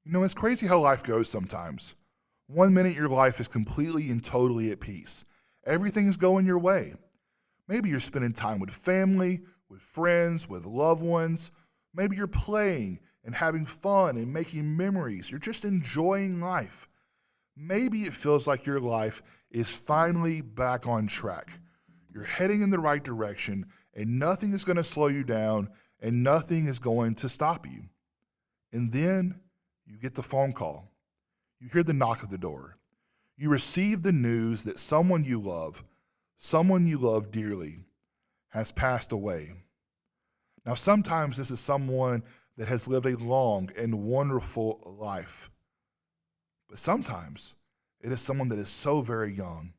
It's crazy how life goes sometimes. One minute your life is completely and totally at peace. Everything is going your way. Maybe you're spending time with family, with friends, with loved ones. Maybe you're playing and having fun and making memories. You're just enjoying life. Maybe it feels like your life is finally back on track. You're heading in the right direction, and nothing is going to slow you down, and nothing is going to stop you. And then you get the phone call. You hear the knock at the door. You receive the news that someone you love dearly, has passed away. Now, sometimes this is someone that has lived a long and wonderful life. But sometimes it is someone that is so very young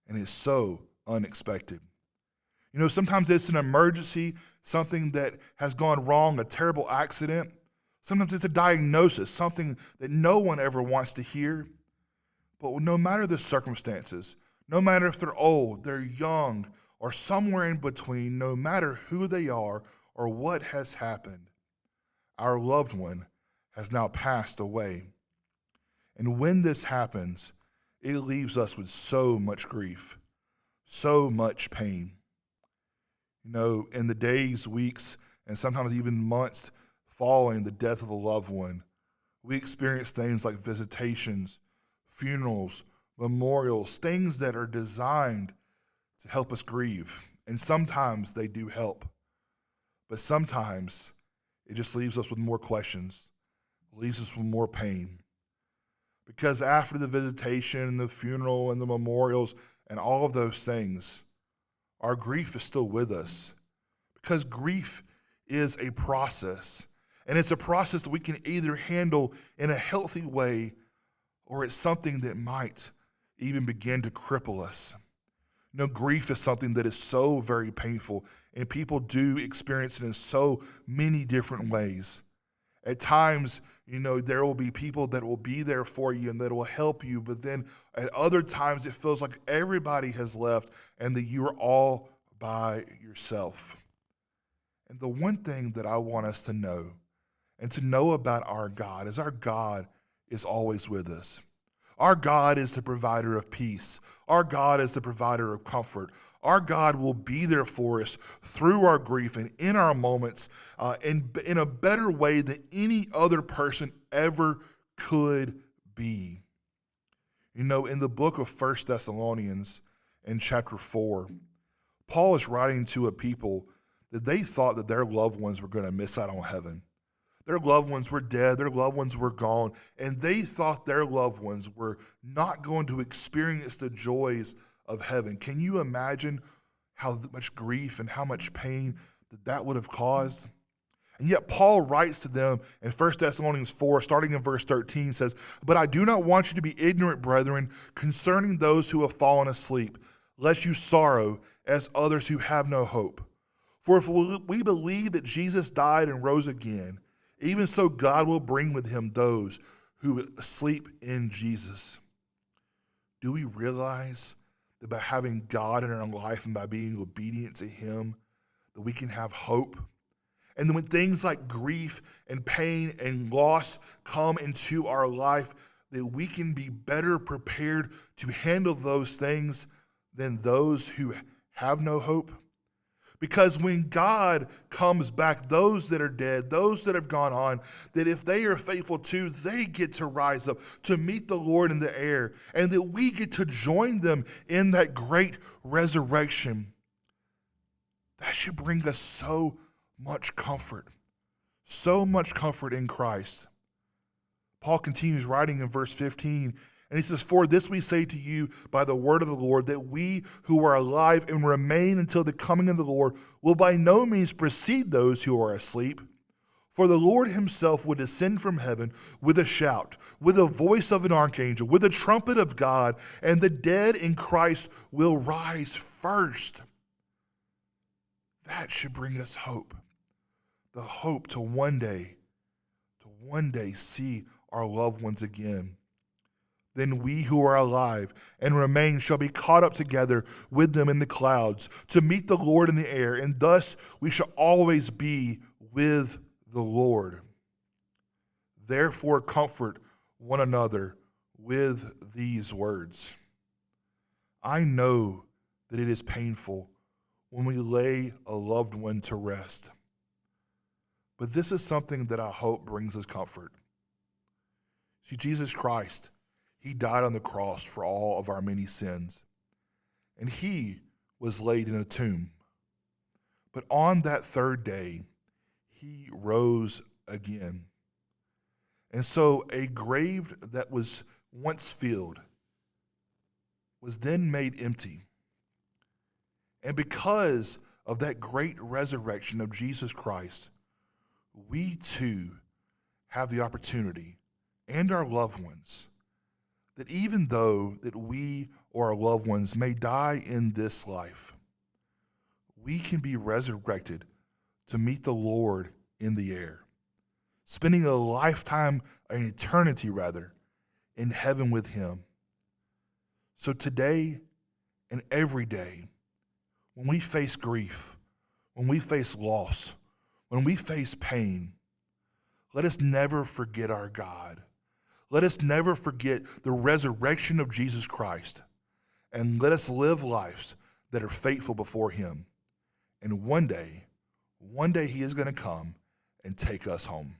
and is so unexpected. Sometimes it's an emergency, something that has gone wrong, a terrible accident. Sometimes it's a diagnosis, something that no one ever wants to hear. But no matter the circumstances, no matter if they're old, they're young, or somewhere in between, no matter who they are or what has happened, our loved one has now passed away. And when this happens, it leaves us with so much grief, so much pain. In the days, weeks, and sometimes even months following the death of a loved one, we experience things like visitations, funerals, memorials, things that are designed to help us grieve. And sometimes they do help. But sometimes it just leaves us with more questions, leaves us with more pain. Because after the visitation and the funeral and the memorials and all of those things, our grief is still with us. Because grief is a process. And it's a process that we can either handle in a healthy way, or it's something that might even begin to cripple us. Grief is something that is so very painful, and people do experience it in so many different ways. At times, there will be people that will be there for you and that will help you, but then at other times it feels like everybody has left and that you are all by yourself. And the one thing that I want us to know and to know about our God is our God is always with us. Our God is the provider of peace. Our God is the provider of comfort. Our God will be there for us through our grief and in our moments in a better way than any other person ever could be. In the book of 1 Thessalonians in chapter 4, Paul is writing to a people that they thought that their loved ones were going to miss out on heaven. Their loved ones were dead, their loved ones were gone, and they thought their loved ones were not going to experience the joys of heaven. Can you imagine how much grief and how much pain that would have caused? And yet Paul writes to them in 1 Thessalonians 4, starting in verse 13, says, "But I do not want you to be ignorant, brethren, concerning those who have fallen asleep, lest you sorrow as others who have no hope. For if we believe that Jesus died and rose again, even so God will bring with him those who sleep in Jesus." Do we realize that by having God in our life and by being obedient to him, that we can have hope? And then when things like grief and pain and loss come into our life, that we can be better prepared to handle those things than those who have no hope? Because when God comes back, those that are dead, those that have gone on, that if they are faithful too, they get to rise up to meet the Lord in the air, and that we get to join them in that great resurrection. That should bring us so much comfort in Christ. Paul continues writing in verse 15, and he says, "For this we say to you by the word of the Lord, that we who are alive and remain until the coming of the Lord will by no means precede those who are asleep. For the Lord himself will descend from heaven with a shout, with the voice of an archangel, with the trumpet of God, and the dead in Christ will rise first." That should bring us hope. The hope to one day see our loved ones again. "Then we who are alive and remain shall be caught up together with them in the clouds to meet the Lord in the air, and thus we shall always be with the Lord." Therefore, comfort one another with these words. I know that it is painful when we lay a loved one to rest, but this is something that I hope brings us comfort. See, Jesus Christ, he died on the cross for all of our many sins, and he was laid in a tomb. But on that third day, he rose again. And so a grave that was once filled was then made empty. And because of that great resurrection of Jesus Christ, we too have the opportunity, and our loved ones, that even though that we or our loved ones may die in this life, we can be resurrected to meet the Lord in the air, spending a lifetime, an eternity rather, in heaven with him. So today and every day, when we face grief, when we face loss, when we face pain, let us never forget our God. Let us never forget the resurrection of Jesus Christ, and let us live lives that are faithful before him. And one day he is going to come and take us home.